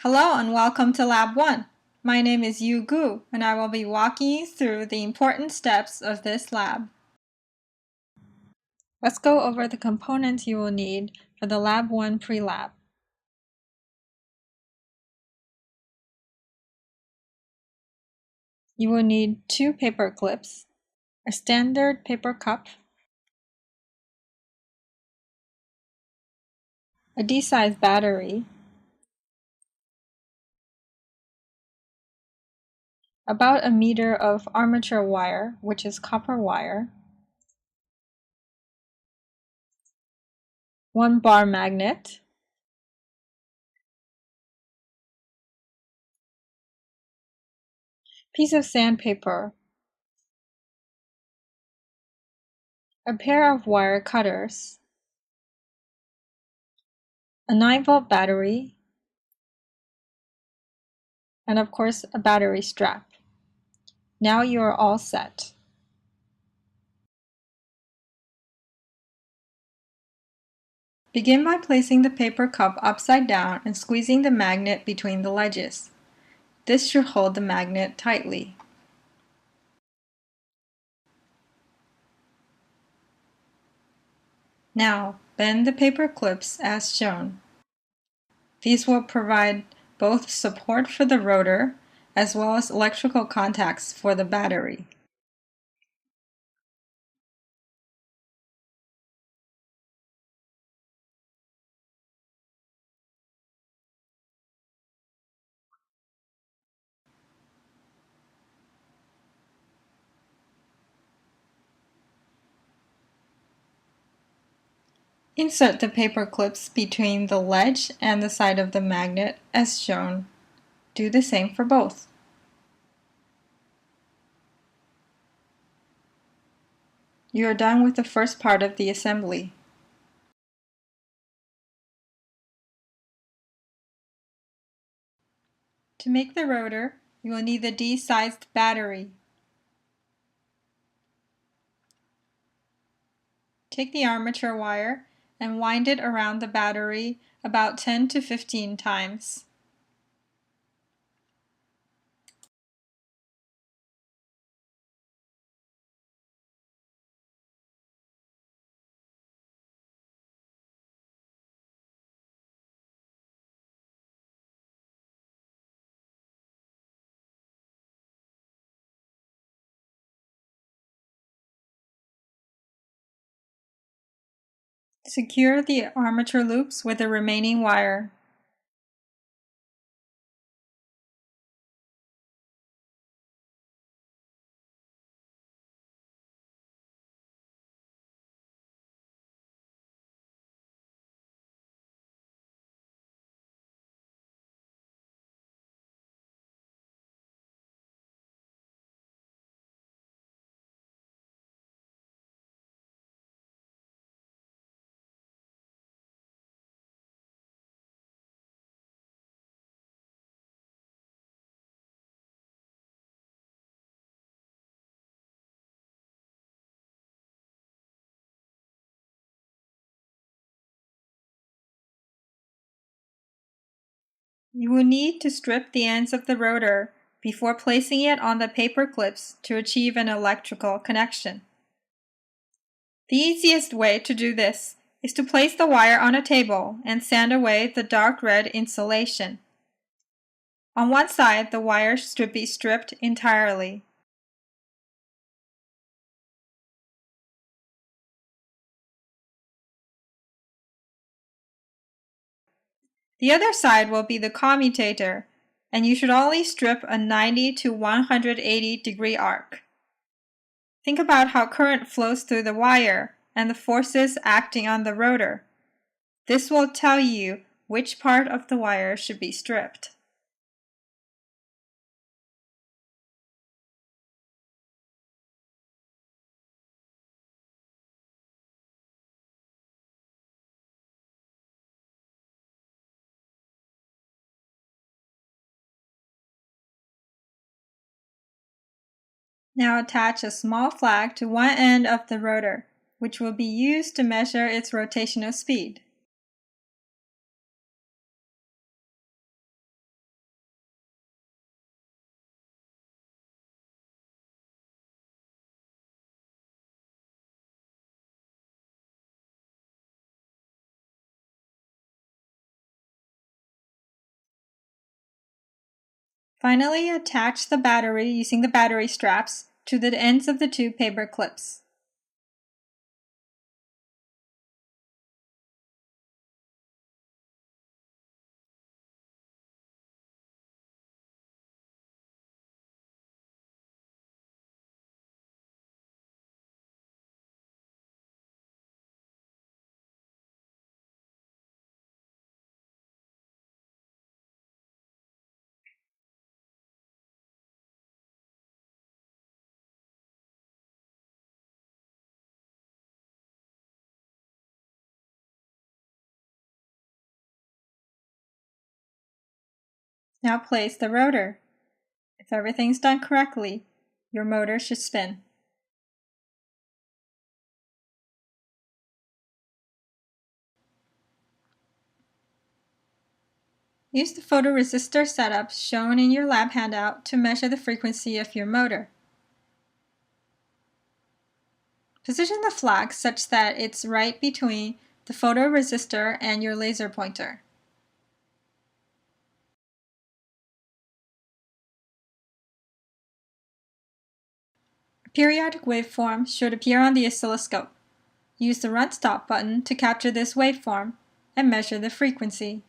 Hello and welcome to Lab 1. My name is Yu Gu and I will be walking you through the important steps of this lab. Let's go over the components you will need for the Lab 1 pre-lab. You will need 2 paper clips, a standard paper cup, a D-size battery, about 1 meter of armature wire, which is copper wire, 1 bar magnet, piece of sandpaper, a pair of wire cutters, a 9-volt battery, and of course a battery strap. Now you are all set. Begin by placing the paper cup upside down and squeezing the magnet between the ledges. This should hold the magnet tightly. Now, bend the paper clips as shown. These will provide both support for the rotor as well as electrical contacts for the battery. Insert the paper clips between the ledge and the side of the magnet as shown. Do the same for both. You are done with the first part of the assembly. To make the rotor, you will need the D-sized battery. Take the armature wire and wind it around the battery about 10 to 15 times. Secure the armature loops with the remaining wire. You will need to strip the ends of the rotor before placing it on the paper clips to achieve an electrical connection. The easiest way to do this is to place the wire on a table and sand away the dark red insulation. On one side, the wire should be stripped entirely. The other side will be the commutator, and you should only strip a 90 to 180 degree arc. Think about how current flows through the wire and the forces acting on the rotor. This will tell you which part of the wire should be stripped. Now attach a small flag to one end of the rotor, which will be used to measure its rotational speed. Finally, attach the battery using the battery straps to the ends of the two paper clips. Now place the rotor. If everything's done correctly, your motor should spin. Use the photoresistor setup shown in your lab handout to measure the frequency of your motor. Position the flag such that it's right between the photoresistor and your laser pointer. A periodic waveform should appear on the oscilloscope. Use the Run Stop button to capture this waveform and measure the frequency.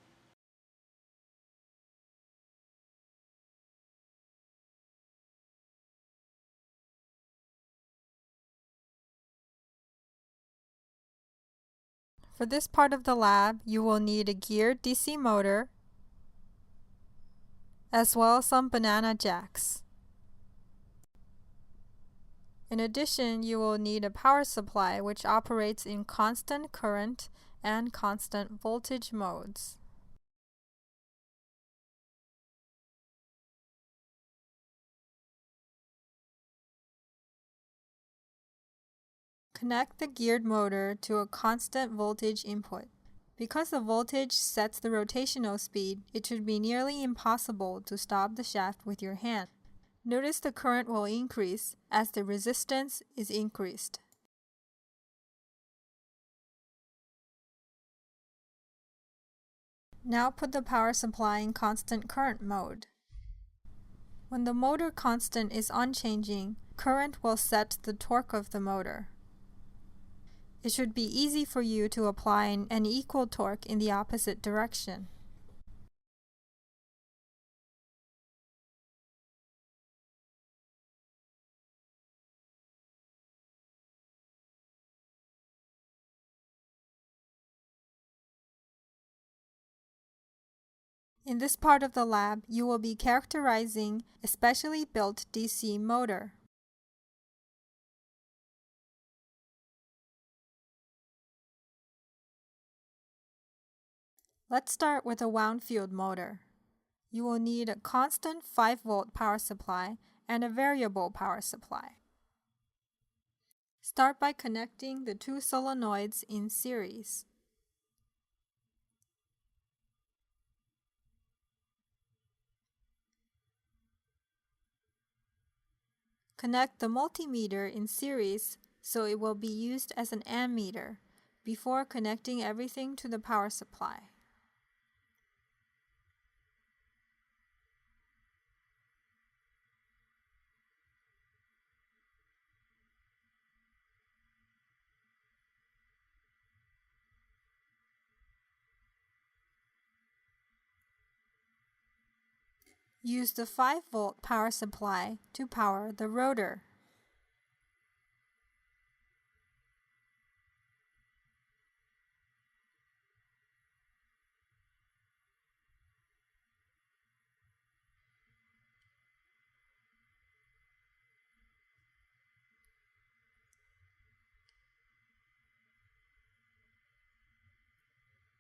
For this part of the lab, you will need a geared DC motor, as well as some banana jacks. In addition, you will need a power supply which operates in constant current and constant voltage modes. Connect the geared motor to a constant voltage input. Because the voltage sets the rotational speed, it should be nearly impossible to stop the shaft with your hand. Notice the current will increase as the resistance is increased. Now put the power supply in constant current mode. When the motor constant is unchanging, current will set the torque of the motor. It should be easy for you to apply an equal torque in the opposite direction. In this part of the lab, you will be characterizing a specially built DC motor. Let's start with a wound field motor. You will need a constant 5-volt power supply and a variable power supply. Start by connecting the two solenoids in series. Connect the multimeter in series so it will be used as an ammeter before connecting everything to the power supply. Use the 5-volt power supply to power the rotor.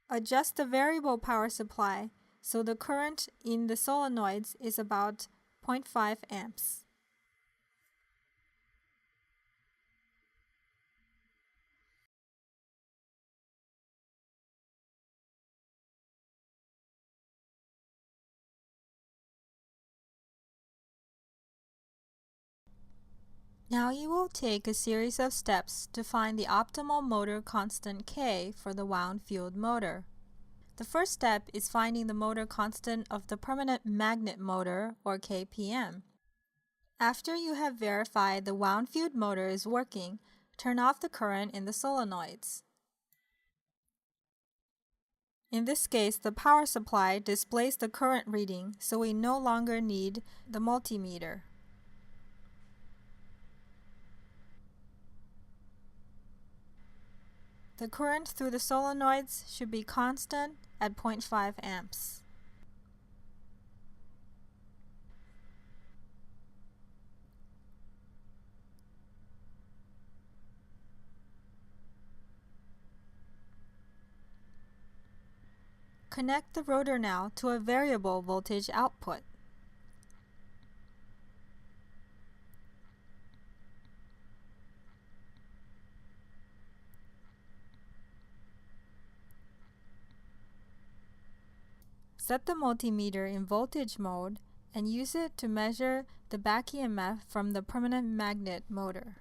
Adjust the variable power supply so the current in the solenoids is about 0.5 amps. Now you will take a series of steps to find the optimal motor constant K for the wound field motor. The first step is finding the motor constant of the permanent magnet motor, or KPM. After you have verified the wound-field motor is working, turn off the current in the solenoids. In this case, the power supply displays the current reading, so we no longer need the multimeter. The current through the solenoids should be constant at 0.5 amps. Connect the rotor now to a variable voltage output. Set the multimeter in voltage mode and use it to measure the back EMF from the permanent magnet motor.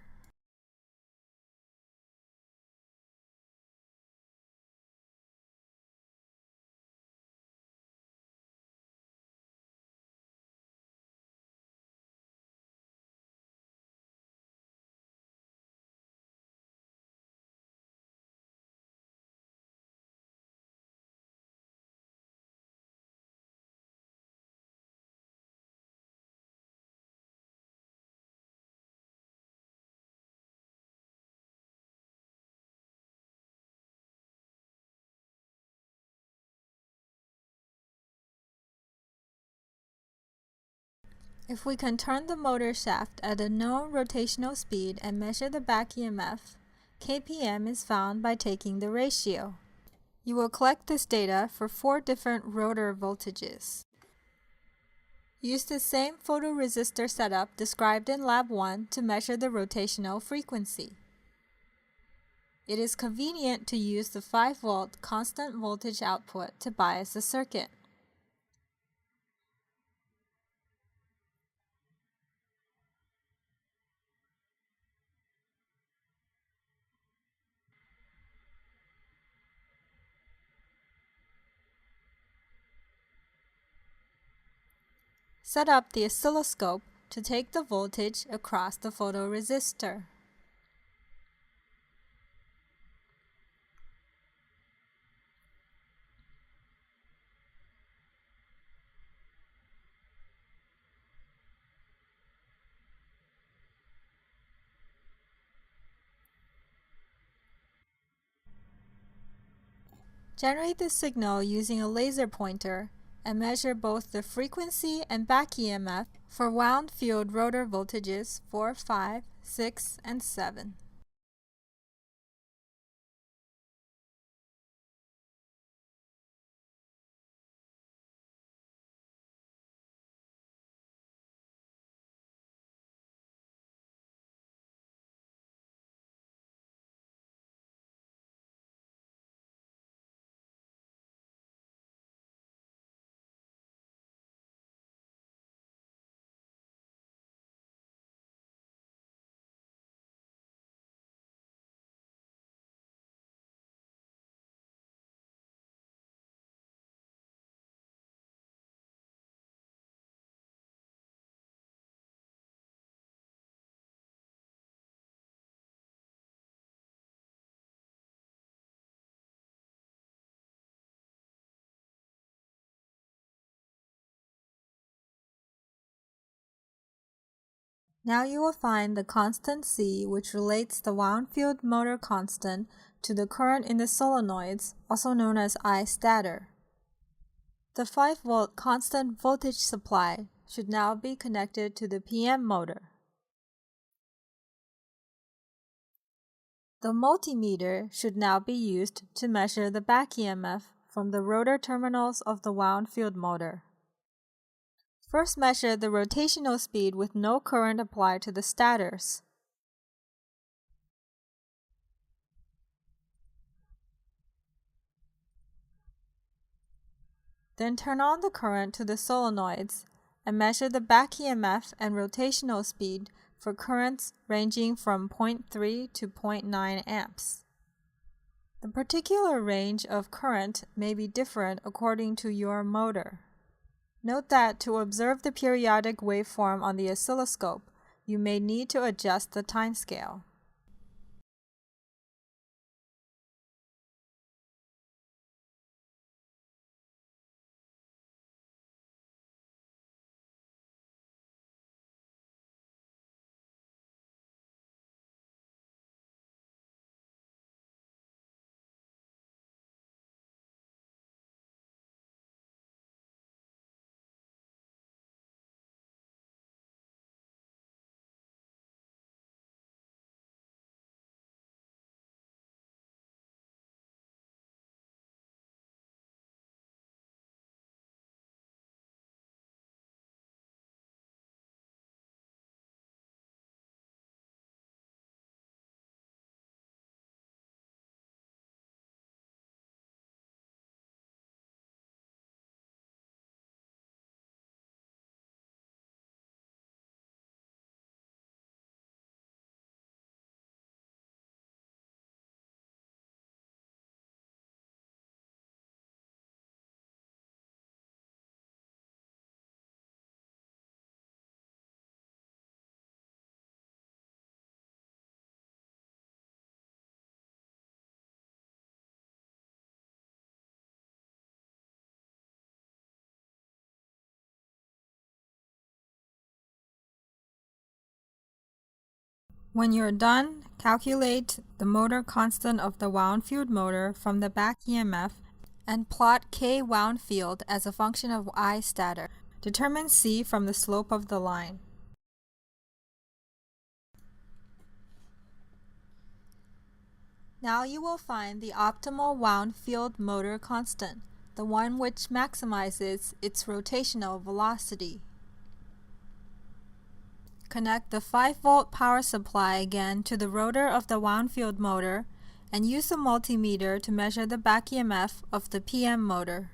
If we can turn the motor shaft at a known rotational speed and measure the back EMF, KPM is found by taking the ratio. You will collect this data for 4 different rotor voltages. Use the same photoresistor setup described in Lab 1 to measure the rotational frequency. It is convenient to use the 5-volt constant voltage output to bias the circuit. Set up the oscilloscope to take the voltage across the photoresistor. Generate the signal using a laser pointer and measure both the frequency and back EMF for wound field rotor voltages 4, 5, 6, and 7. Now you will find the constant C, which relates the wound field motor constant to the current in the solenoids, also known as I stator. The 5-volt constant voltage supply should now be connected to the PM motor. The multimeter should now be used to measure the back EMF from the rotor terminals of the wound field motor. First measure the rotational speed with no current applied to the stators. Then turn on the current to the solenoids and measure the back EMF and rotational speed for currents ranging from 0.3 to 0.9 amps. The particular range of current may be different according to your motor. Note that to observe the periodic waveform on the oscilloscope, you may need to adjust the timescale. When you're done, calculate the motor constant of the wound field motor from the back EMF and plot K wound field as a function of I stator. Determine C from the slope of the line. Now you will find the optimal wound field motor constant, the one which maximizes its rotational velocity. Connect the 5-volt power supply again to the rotor of the wound field motor and use a multimeter to measure the back EMF of the PM motor.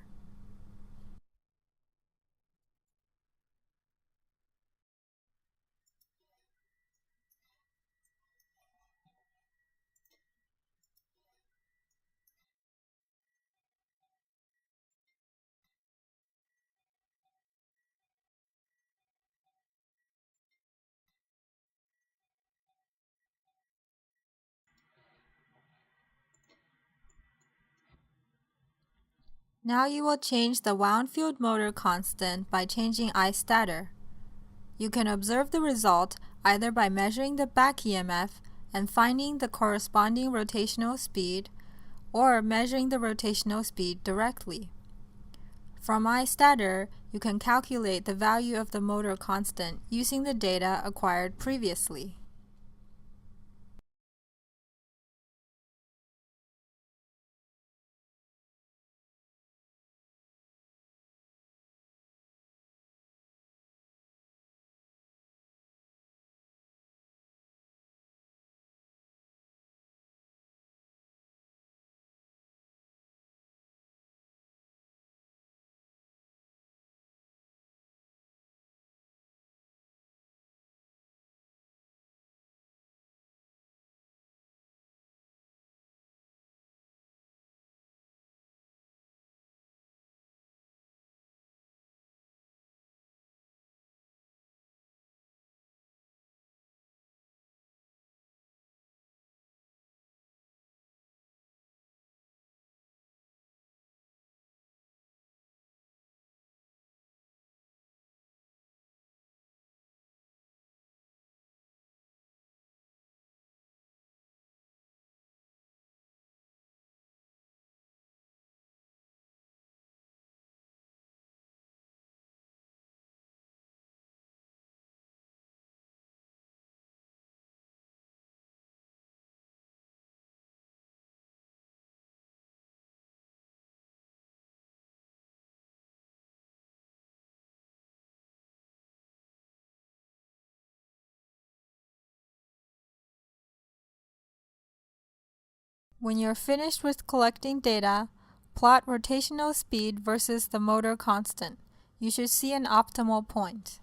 Now you will change the wound field motor constant by changing I stator. You can observe the result either by measuring the back EMF and finding the corresponding rotational speed, or measuring the rotational speed directly. From I stator, you can calculate the value of the motor constant using the data acquired previously. When you're finished with collecting data, plot rotational speed versus the motor constant. You should see an optimal point.